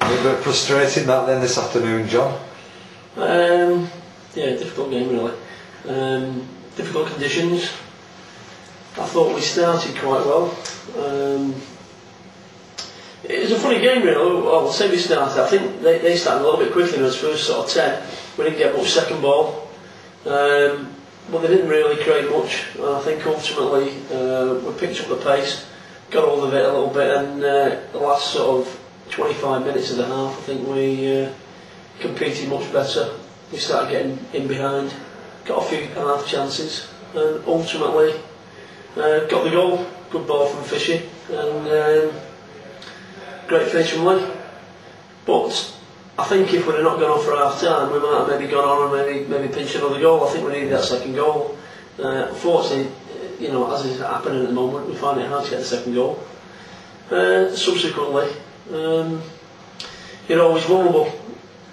A bit frustrating that then this afternoon, John? Yeah, difficult game really. Difficult conditions. I thought we started quite well. It was a funny game really. Well, I'll say we started. I think they started a little bit quickly in those first sort of 10. We didn't get much second ball. But they didn't really create much. I think ultimately we picked up the pace, got hold of it a little bit, and the last sort of 25 minutes of the half, I think we competed much better. We started getting in behind, got a few half chances, and ultimately got the goal. Good ball from Fishy, and great finish from Lee. But I think if we'd have not gone off for half time, we might have maybe gone on and maybe pinched another goal. I think we needed that second goal. Unfortunately, you know, as is happening at the moment, we find it hard to get the second goal. Subsequently, you're always vulnerable.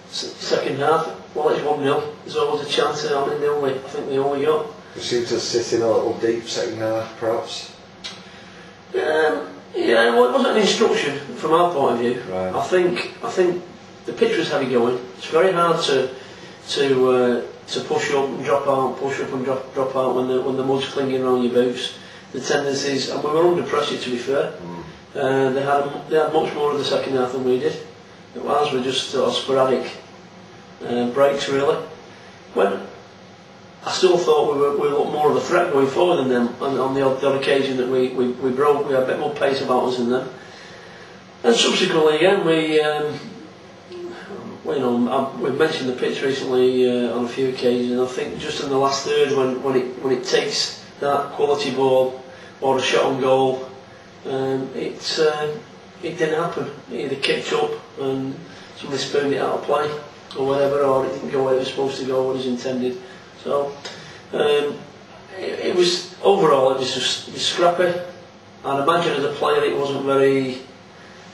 Second half, well, it's 1-0. There's always a chance. I think they only got. We seem to sit in a little deep second half, perhaps. Yeah, well, it wasn't an instruction from our point of view. Right. I think the pitch was heavy going. It's very hard to push up and drop out, push up and drop out when the mud's clinging around your boots. The tendencies, and we were under pressure, to be fair. They had much more of the second half than we did. Ours were just sort of sporadic breaks really. When I still thought we looked more of a threat going forward than them, and on the odd occasion that we broke, we had a bit more pace about us than them. And subsequently again, we've mentioned the pitch recently on a few occasions. I think just in the last third, when it takes that quality ball or a shot on goal, it didn't happen. It either kicked up and somebody spooned it out of play or whatever, or it didn't go where it was supposed to go, what it was intended. So it was overall, it was just scrappy. I'd imagine as a player it wasn't very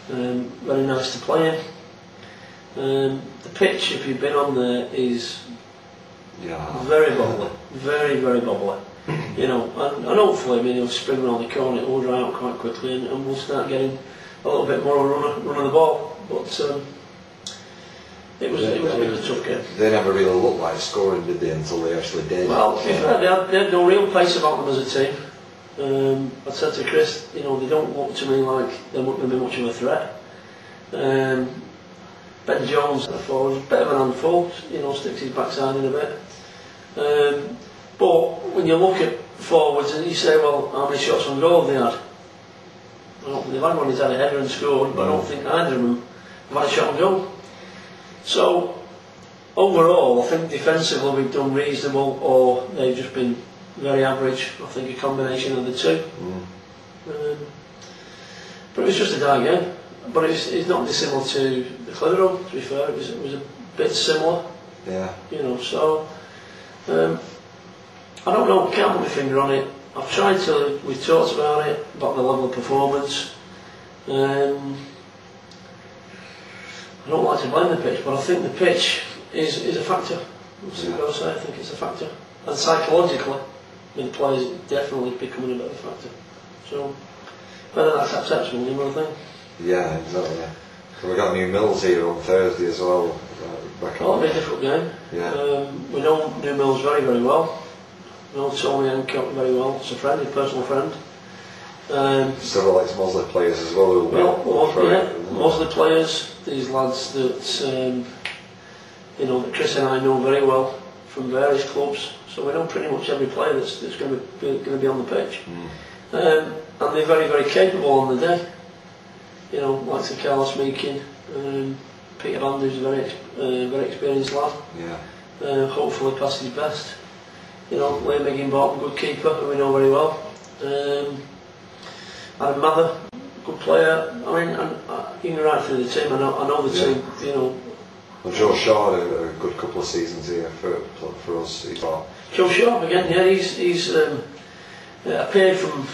nice to play in. The pitch, if you've been on there, is very bubbly, very bubbly. You know, and hopefully, I mean, it'll spring around the corner, it will dry out quite quickly, and we'll start getting a little bit more run of the ball. But it was a tough game. They never really looked like scoring, did they, until they actually did? Well, to be fair, they had no real pace about them as a team. I said to Chris, you know, they don't look to me like they're going to be much of a threat. Ben Jones, I thought, was a bit of an handful, you know, sticks his backside in a bit. But when you look at forwards and you say, well, how many shots on goal have they had? I don't think they've had one who's had a header and scored, but I don't think either of them have had a shot on goal. So, overall, I think defensively we've done reasonable, or they've just been very average. I think a combination of the two. But it was just a die game. But it's not dissimilar to the Clitheroe, to be fair. It was a bit similar. Yeah. You know, so I don't know. I can't put my finger on it. I've tried to. We've talked about it, about the level of performance. I don't like to blame the pitch, but I think the pitch is a factor. I think it's a factor, and psychologically, the players definitely becoming a bit of a factor. So whether that's acceptable, I think. Yeah, exactly. So we got New Mills here on Thursday as well. It'll be a difficult game. Yeah. We know New Mills very well. We know Tony Hancock very well. It's a friend, a personal friend. Several ex-Mosley players as well. Mosley players. These lads that that Chris and I know very well from various clubs. So we know pretty much every player that's going to be on the pitch. And they're very capable on the day. You know, like Sir Carlos Meakin, Peter Land, who's a very experienced lad. Yeah. Hopefully past his best. You know, Liam Higginbottom, good keeper, who we know very well. Adam Mather, good player. I mean, you can right through the team. I know the team. You know. Well, Joe Shaw had a good couple of seasons here for us. Joe Shaw again. Yeah, he's appeared from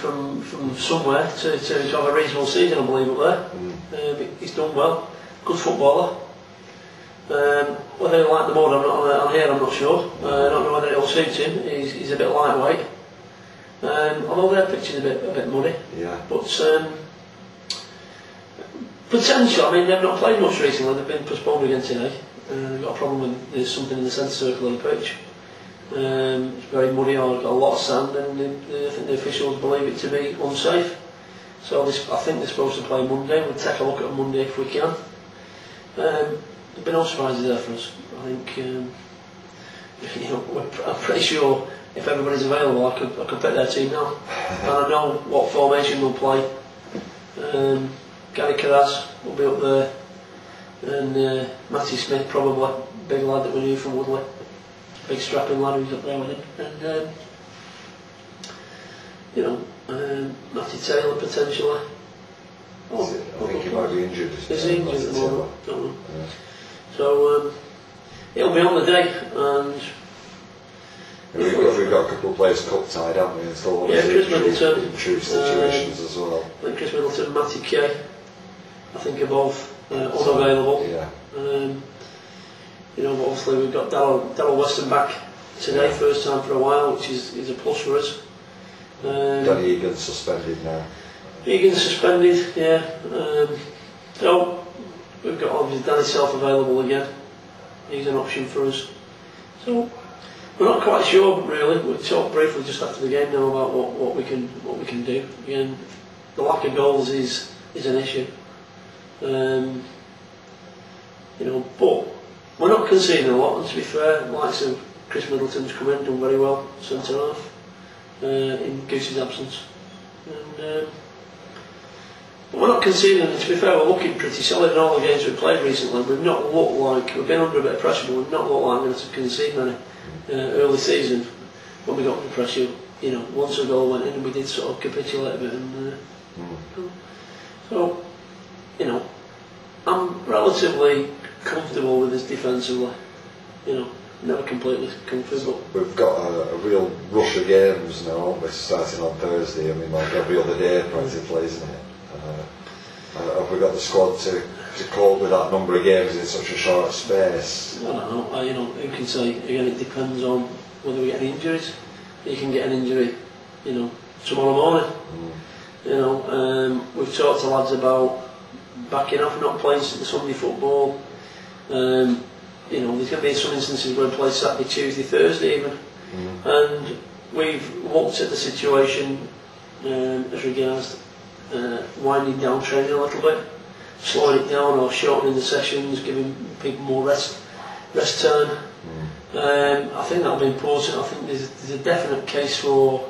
somewhere to have a reasonable season, I believe, up there. He's done well. Good footballer. Whether he like the mud on here, I'm not sure. I don't know whether it'll suit him. He's a bit lightweight. Although their pitch is a bit muddy. Yeah. But Potential. I mean, they've not played much recently. They've been postponed again today. They've got a problem with there's something in the centre circle of the pitch. It's very muddy, or got a lot of sand, and I think the officials believe it to be unsafe. So I think they're supposed to play Monday. We'll take a look at Monday if we can. There'll be no surprises there for us. I think I'm pretty sure if everybody's available, I could pick their team now, and I know what formation we'll play. Gary Carras will be up there, and Matty Smith probably, big lad that we knew from Woodley, big strapping lad who's up there with him, and Matty Taylor potentially. I think he might be injured. Is he injured at the moment? Don't know. Yeah. So it'll be on the day, and we've got a couple of players cup tied, haven't we? It's all Chris Middleton, in true situations as well. I think Chris Middleton, Matty Kay, I think are both unavailable. Yeah. But obviously we've got Darryl Weston back today, first time for a while, which is a plus for us. Danny Egan's suspended now. Egan's suspended, yeah. So we've got obviously Danny Self available again. He's an option for us. So we're not quite sure really. We'll talk briefly just after the game now about what we can do. Again, the lack of goals is an issue. But we're not conceding a lot, and to be fair, the likes of Chris Middleton's come in, done very well, centre half, in Goose's absence. And we're not conceding, and to be fair, we're looking pretty solid in all the games we've played recently. We've not looked like, we've been under a bit of pressure, but we've not looked like we're going to concede many. Early season, when we got under pressure, once a goal went in, and we did sort of capitulate a bit. And so, I'm relatively comfortable with this defensively. Never completely comfortable. We've got a real rush of games now, aren't we, starting on Thursday? I mean, like every other day practically, isn't it? Have we got the squad to cope with that number of games in such a short space? I don't know. Who can say? Again, it depends on whether we get any injuries. You can get an injury, tomorrow morning. We've talked to lads about backing off, not playing the Sunday football. There's going to be some instances where we play Saturday, Tuesday, Thursday even. And we've looked at the situation as regards winding down training a little bit, slowing it down or shortening the sessions, giving people more rest time. I think that'll be important. I think there's a definite case for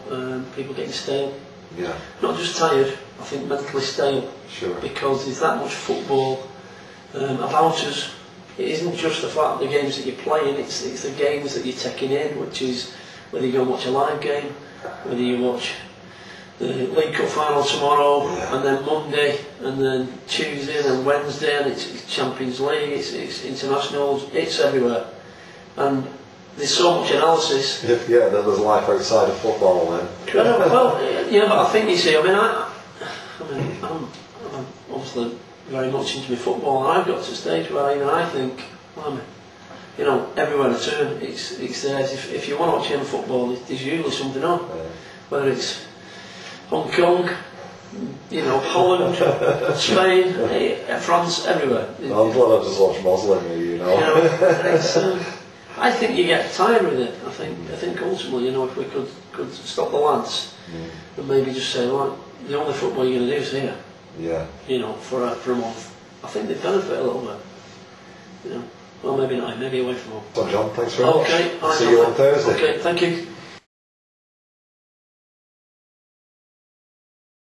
people getting stale. Yeah. Not just tired, I think mentally stale. Sure. Because there's that much football about us. It isn't just the fact the games that you're playing, it's the games that you're taking in, which is whether you go and watch a live game, whether you watch the League Cup final tomorrow, and then Monday, and then Tuesday, and then Wednesday, and it's Champions League, it's internationals, it's everywhere. And there's so much analysis. Yeah, there's life outside of football then. But I think you see, I'm obviously very much into my football, and I've got to a stage where even I think, everywhere I turn, it's there. If you want to watch any football, there's usually something on. Whether it's Hong Kong, Holland, Spain, France, everywhere. I'm glad I just watched Muslim, I think you get tired with it. I think ultimately, if we could stop the lads and maybe just say, right, the only football you're going to do is here. Yeah. For a month. I think they benefit a little bit. Well, maybe not. Maybe away from home. So, John, thanks very much. Okay. See you on Thursday. Okay. Thank you.